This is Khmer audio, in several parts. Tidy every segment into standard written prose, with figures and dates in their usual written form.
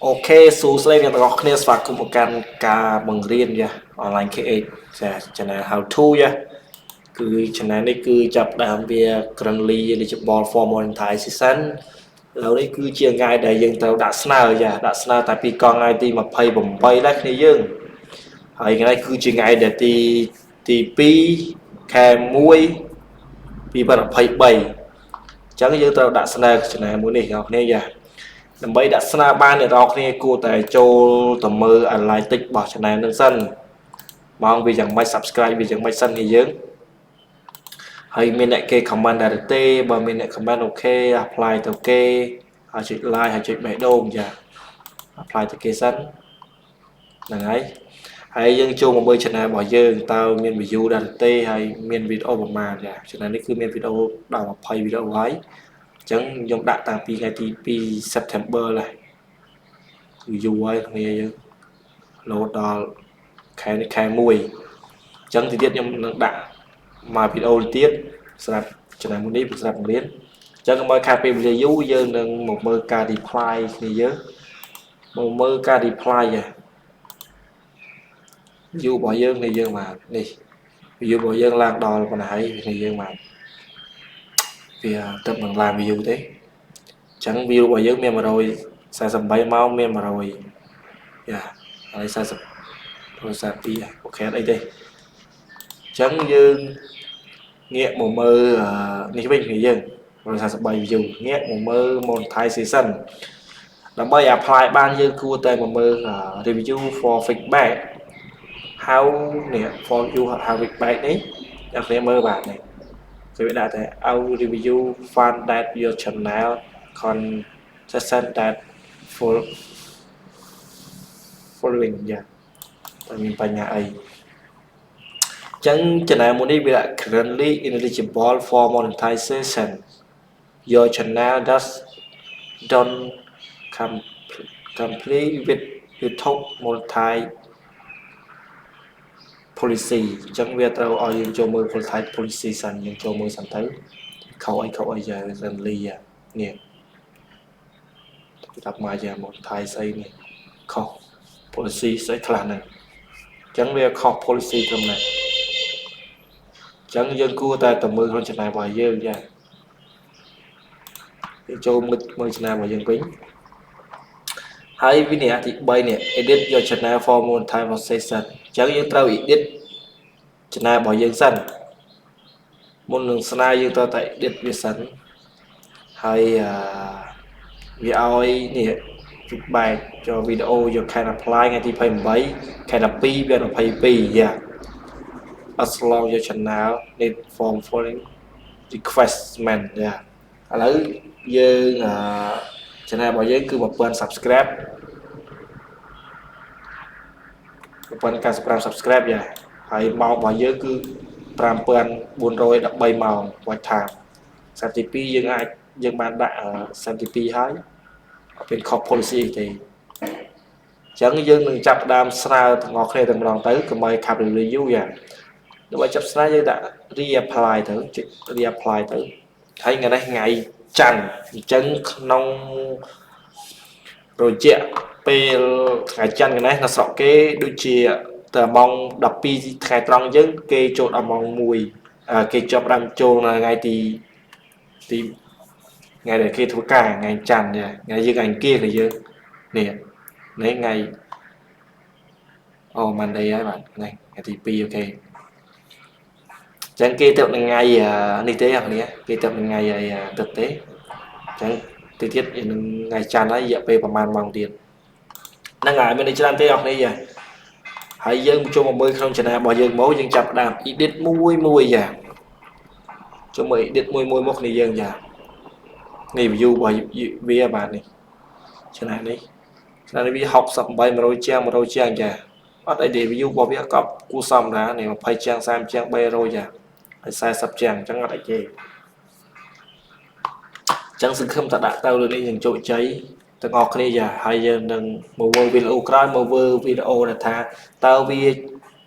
អូខេសួស្តីអ្នកទាំងអស់គ្នាស្វាគមន៍មកកាន់ការបង្រៀនយ៉ា online KH ចា channel how to យ៉ាគឺ channel នេះគឺចាប់ដើមវា currently eligible for monetization ឥឡូវនេះគឺជាថ្ងៃដែលយើងត្រូវដាក់ស្នើយ៉ាដាក់ស្នើតែពីកងថ្ងៃទី28ដែរគ្នាយើងហើយថ្ងៃនេះគឺជាថ្ងៃដែលទី2ខែ1 2023អញ្ចឹងយើងត្រូវដាក់ស្នើ channel មួយនេះអ្នកគ្នាយ៉ាដើម្បីដាក់ស្នើបានអ្នកនរគ្នាគួរតែចូលទៅមើល analytics របស់ channel នឹងសិនមកវាយ៉ាងម៉េច subscribe វាយ៉ាងម៉េចសិននេះយើងហើយមានអ្នកគេ comment ដែរទេបើមានអ្នក comment អូខេ apply ទៅគេហើយចុច like ហើយចុចបេះដូងចា apply ទៅគេសិនហ្នឹងហើយយើងចូលមកមើល channel របស់យើងតើមាន view ដែរទេហើយមាន video ប្រមាណចា channel នេះគឺមាន video ដល់20 video ហើយអញ្ចឹងខ្ញុំដាក់តាំងពីថ្ងៃទី2 September ឡើយគឺយូរហើយគ្នាយើង load ដល់ខែនេះខែ1អញ្ចឹងទីទៀតខ្ញុំនឹងដាក់មកវីដេអូទៀតសម្រាប់ channel មួយនេះសម្រាប់បង្រៀនអញ្ចឹងកុំឲ្យខាតពេលវេលាយូរយើងនឹងមកមើលការ reply គ្នាយើងមកមើលការ reply view របស់យើងនេះយើងមកនេះ view របស់យើងឡើងដល់ប៉ុណ្ណាហើយនេះយើងមកវាទៅមិនឡើង view ទេអញ្ចឹង view របស់យើងមាន148ម៉ោងមាន100យ៉ាហើយ42អូខេអត់អីទេអញ្ចឹងយើងងាកមកមើលនេះវិញគ្នាយើង143 view ងាកមកមើល monetization ដើម្បី apply បានយើងគួរតែមកមើល review for feedback how នេះ for you how feedback នេះអ្នកគ្នាមើលបាននេះគឺវាដាក់តែ our review found that your channel consistent that following យ៉ាតែមានបញ្ហាអីចឹង channel មួយនេះវា currently ineligible for monetization your channel don't complete with YouTube monetize policy ចឹងវាត្រូវឲ្យយើងចូលមើល monetize policy សិនយើងចូលមើលសិនទៅខុសអីយ៉ា currently នេះដាក់មកយ៉ា monetize ស្អីនេះខុស policy ស្អីខ្លះហ្នឹងចឹងវាខុស policy ត្រឹមហ្នឹងចឹងយើងគួរតែទៅមើលក្នុង channel របស់យើងចាយើងចូលមើល channel របស់យើងវិញហើយវិនិច្ឆ័យទី3នេះ edit your channel for monetization ចឹងយើងត្រូវ edit channel របស់យើងសិនមុននឹងស្នើយើងត្រូវតែ edit វាសិនហើយវាឲ្យនេះ feedback ចូល video you can apply ថ្ងៃទី28ខែ12វា22យ៉ាas long your channel need form following requestment យ៉ាឥឡូវយើង channel របស់យើងគឺ1000 subscribe 1095 subscribe យ៉ាហើយម៉ោងរបស់យើងគឺ5413ម៉ោង watch time 32យើងបានដាក់32ហើយអត់មានខុស policy ទេអញ្ចឹងយើងនឹងចាប់ផ្ដើមស្នើទាំងអស់គ្នាតែម្ដងទៅកុំឲ្យខាប់រយូរយ៉ាដើម្បីចាប់ស្នើយើងដាក់ reapply ទៅចុច reapply ទៅហើយថ្ងៃនេះថ្ងៃច័ន្ទអញ្ចឹងក្នុងរយៈពេលថ្ងៃច័ន្ទថ្ងៃនេះនៅស្រុកគេដូចជាតែម៉ោង12ថ្ងៃត្រង់អញ្ចឹងគេចូលដល់ម៉ោង1គេចាប់ដើមចូលនៅថ្ងៃទីថ្ងៃដែលគេធ្វើការថ្ងៃច័ន្ទថ្ងៃយើងថ្ងៃអង្គារគឺយើងនេះថ្ងៃអូ Monday ហើយបាទថ្ងៃទី2អូខេចឹងគេទៅថ្ងៃនេះទេអ្នកនាងគេទៅថ្ងៃទឹកទេចឹងទីទៀតនឹងថ្ងៃច័ន្ទហើយរយៈពេលប្រហែលម៉ោងទៀតហ្នឹងហើយមានច្រើនទេអ្នកនាងហើយយើងចូលមកមើលក្នុង channel របស់យើងមកយើងចាប់ដើម edit មួយយ៉ាចូលមើល edit មួយមកគ្នាយើងយ៉ានេះ view របស់វាបាទនេះ channel នេះវា68 100ជាងចាអត់អីទេ view របស់វាក៏គួរសមដែរនេះ20ជាង30ជាង300ចាហើយ40ជាងអញ្ចឹងអត់អីទេអញ្ចឹងសង្ឃឹមថាដាក់ទៅលើនេះយើងជោគជ័យទាំងអស់គ្នាចាហើយយើងនឹងមកមើលវីដេអូក្រោយមកមើលវីដេអូដែលថាតើវា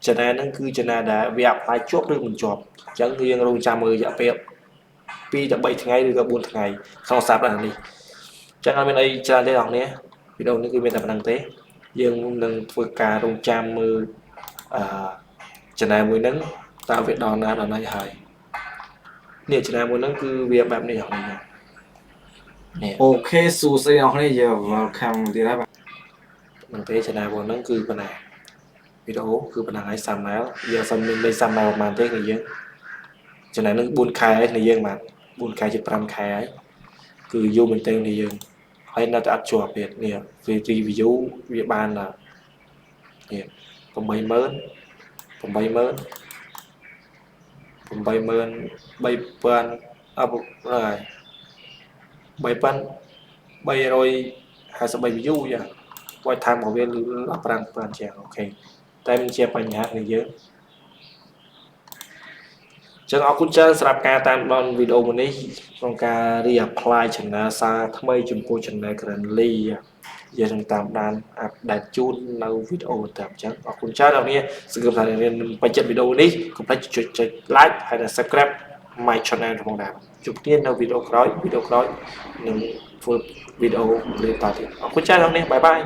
channel ហ្នឹងគឺ channel ដែលវា apply ជាប់ឬមិនជាប់អញ្ចឹងយើងរងចាំមើលរយៈពេល2 ទៅ 3ថ្ងៃឬក៏4ថ្ងៃក្នុងសប្តាហ៍នេះអញ្ចឹងអត់មានអីច្រើនទេអ្នកនាង វីដេអូនេះគឺមានតែប៉ុណ្្នឹងទេយើងនឹងធ្វើការរងចាំមើលchannel មួយហ្នឹងតើវាដល់ណាដល់ណីហើយនេះ channel មួយហ្នឹងគឺវាបែបនេះហ្នឹងនេះអូខេសួស្តីអ្នកនរយើង welcome ទៀតហើយបាទហ្នឹងទេ channel មួយហ្នឹងគឺប៉ុណ្ណាវីដេអូគឺប៉ុណ្ណឹងហើយ thumbnail យើងអត់មានលេខ thumbnail ប៉ុន្មានទេគឺយើង channel ហ្នឹង 4K ហើយគ្នាយើងបាទ 4K ជិត 5K ហើយគឺយូរមែនទែនគ្នាយើងហើយនៅតែអត់ជាប់ទៀតនេះ review វាបាននេះ80000 80000 អបហើយ3353 view យ៉ាវាយតាមរបស់វាដល់5000ជាងអូខេតែមិនជាបញ្ហាគ្នាយើងចឹងអរគុណច្រើនសម្រាប់ការតាមដានវីដេអូមួយនេះក្នុងការ reapply channel សារថ្មីចំពោះ channel Currently យើងនឹងតាមដាន update ជូននៅវីដេអូបន្តអញ្ចឹងអរគុណច្រើនអ្នកនាងសង្ឃឹមថាអ្នកនាងនឹងពេញចិត្តវីដេអូនេះកុំភ្លេចចុច like ហើយនិង subscribe my channel ផងដែរជួបគ្នានៅវីដេអូក្រោយនឹងធ្វើវីដេអូរៀនតទៀតអរគុណច្រើនអ្នកនាងបាយបាយ